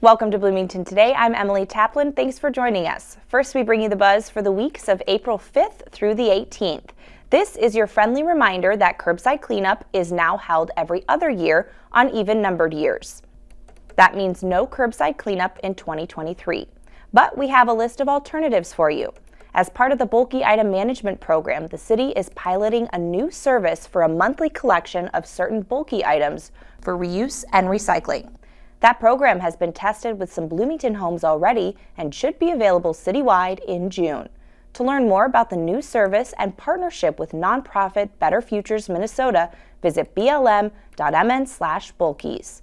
Welcome to Bloomington Today. I'm Emily Taplin. Thanks for joining us. First, we bring you the buzz for the weeks of April 5th through the 18th. This is your friendly reminder that curbside cleanup is now held every other year on even-numbered years. That means no curbside cleanup in 2023. But we have a list of alternatives for you. As part of the bulky item management program, the city is piloting a new service for a monthly collection of certain bulky items for reuse and recycling. That program has been tested with some Bloomington homes already and should be available citywide in June. To learn more about the new service and partnership with nonprofit Better Futures Minnesota, visit blm.mn/bulkies.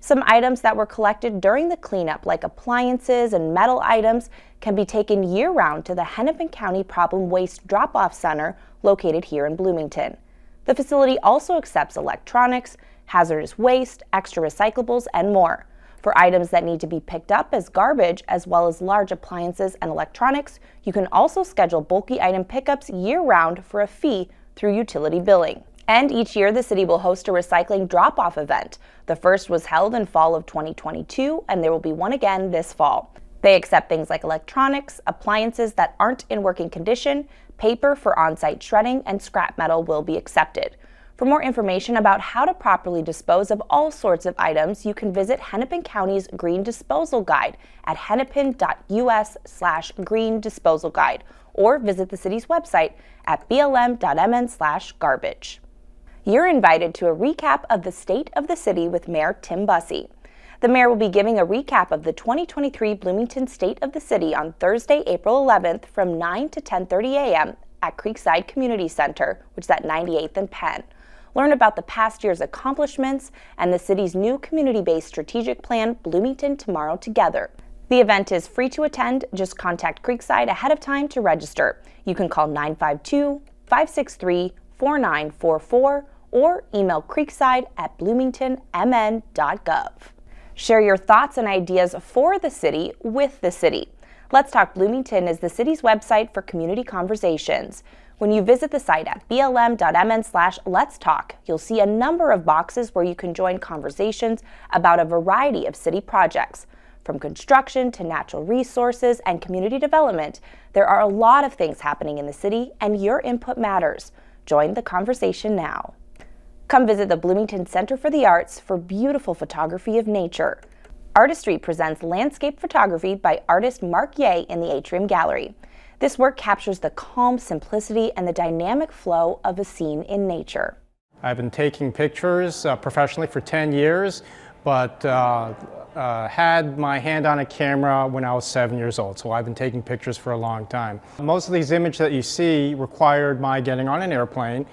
Some items that were collected during the cleanup, like appliances and metal items, can be taken year-round to the Hennepin County Problem Waste Drop-Off Center located here in Bloomington. The facility also accepts electronics, hazardous waste, extra recyclables, and more. For items that need to be picked up as garbage, as well as large appliances and electronics, you can also schedule bulky item pickups year-round for a fee through utility billing. And each year, the city will host a recycling drop-off event. The first was held in fall of 2022, and there will be one again this fall. They accept things like electronics, appliances that aren't in working condition, paper for on-site shredding, and scrap metal will be accepted. For more information about how to properly dispose of all sorts of items, you can visit Hennepin County's Green Disposal Guide at hennepin.us/green disposal guide, or visit the city's website at blm.mn/garbage. You're invited to a recap of the state of the city with Mayor Tim Bussey. The mayor will be giving a recap of the 2023 Bloomington State of the City on Thursday, April 11th from 9 to 10:30 a.m. at Creekside Community Center, which is at 98th and Penn. Learn about the past year's accomplishments and the city's new community-based strategic plan, Bloomington Tomorrow Together. The event is free to attend. Just contact Creekside ahead of time to register. You can call 952-563-4944 or email creekside@bloomingtonmn.gov. Share your thoughts and ideas for the city with the city. Let's Talk Bloomington is the city's website for community conversations. When you visit the site at blm.mn/Let's Talk, you'll see a number of boxes where you can join conversations about a variety of city projects. From construction to natural resources and community development, there are a lot of things happening in the city, and your input matters. Join the conversation now. Come visit the Bloomington Center for the Arts for beautiful photography of nature. Artistry presents landscape photography by artist Mark Ye in the Atrium Gallery. This work captures the calm simplicity and the dynamic flow of a scene in nature. I've been taking pictures professionally for 10 years, but had my hand on a camera when I was 7 years old, so I've been taking pictures for a long time. Most of these images that you see required my getting on an airplane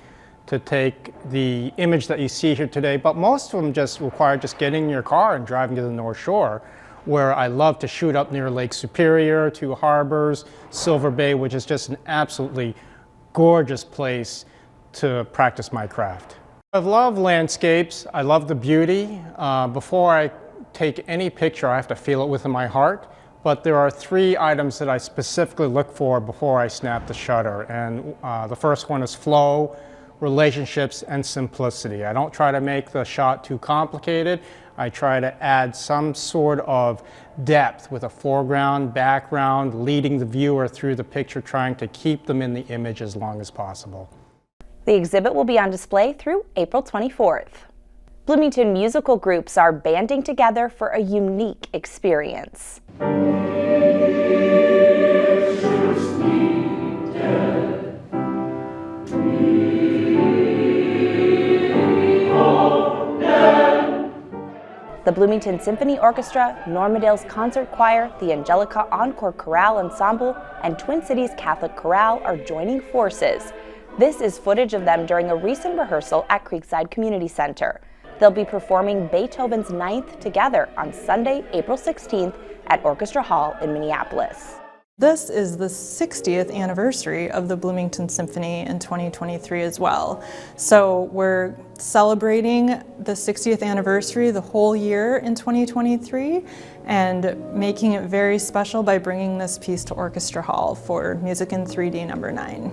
to take the image that you see here today, but most of them just require just getting in your car and driving to the North Shore, where I love to shoot up near Lake Superior, Two Harbors, Silver Bay, which is just an absolutely gorgeous place to practice my craft. I love landscapes. I love the beauty. Before I take any picture, I have to feel it within my heart. But there are 3 items that I specifically look for before I snap the shutter. And the first one is flow, relationships, and simplicity. I don't try to make the shot too complicated. I try to add some sort of depth with a foreground, background, leading the viewer through the picture, trying to keep them in the image as long as possible. The exhibit will be on display through April 24th. Bloomington musical groups are banding together for a unique experience. The Bloomington Symphony Orchestra, Normandale's Concert Choir, the Angelica Encore Chorale Ensemble, and Twin Cities Catholic Chorale are joining forces. This is footage of them during a recent rehearsal at Creekside Community Center. They'll be performing Beethoven's Ninth together on Sunday, April 16th at Orchestra Hall in Minneapolis. This is the 60th anniversary of the Bloomington Symphony in 2023 as well. So we're celebrating the 60th anniversary the whole year in 2023 and making it very special by bringing this piece to Orchestra Hall for Music in 3D number 9.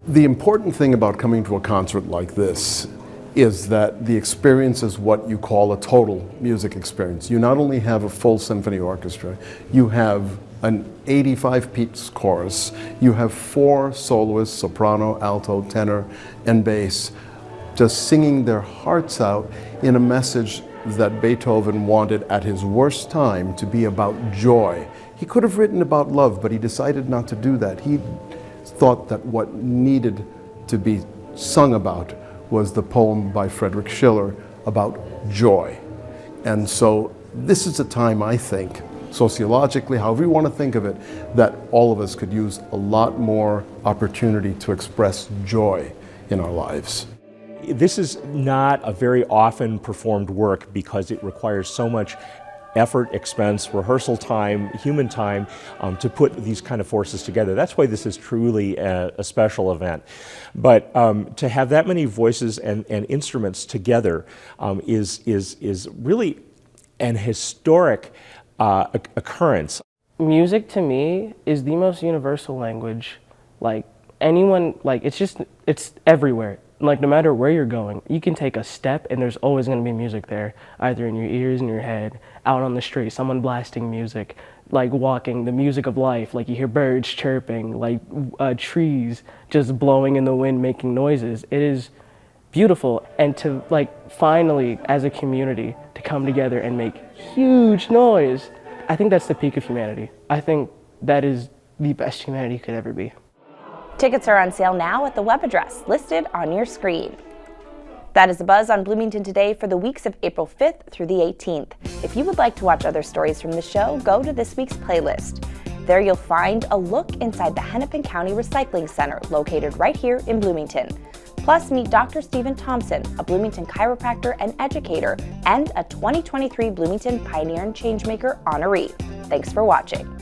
The important thing about coming to a concert like this is that the experience is what you call a total music experience. You not only have a full symphony orchestra, you have an 85-piece chorus, you have 4 soloists, soprano, alto, tenor, and bass, just singing their hearts out in a message that Beethoven wanted at his worst time to be about joy. He could have written about love, but he decided not to do that. He thought that what needed to be sung about was the poem by Friedrich Schiller about joy. And so this is a time, I think, sociologically, however you want to think of it, that all of us could use a lot more opportunity to express joy in our lives. This is not a very often performed work because it requires so much effort, expense, rehearsal time, human time to put these kind of forces together. That's why this is truly a special event. But to have that many voices and instruments together is really an historic occurrence. Music to me is the most universal language. Like anyone, like it's everywhere. Like no matter where you're going, you can take a step and there's always going to be music there, either in your ears, in your head, out on the street, someone blasting music, like walking, the music of life, like you hear birds chirping, like trees just blowing in the wind, making noises. It is beautiful, and to like finally, as a community, to come together and make huge noise, I think that's the peak of humanity. I think that is the best humanity could ever be. Tickets are on sale now at the web address listed on your screen. That is the buzz on Bloomington Today for the weeks of April 5th through the 18th. If you would like to watch other stories from the show, go to this week's playlist. There you'll find a look inside the Hennepin County Recycling Center located right here in Bloomington. Plus, meet Dr. Stephen Thompson, a Bloomington chiropractor and educator, and a 2023 Bloomington Pioneer and Changemaker honoree. Thanks for watching.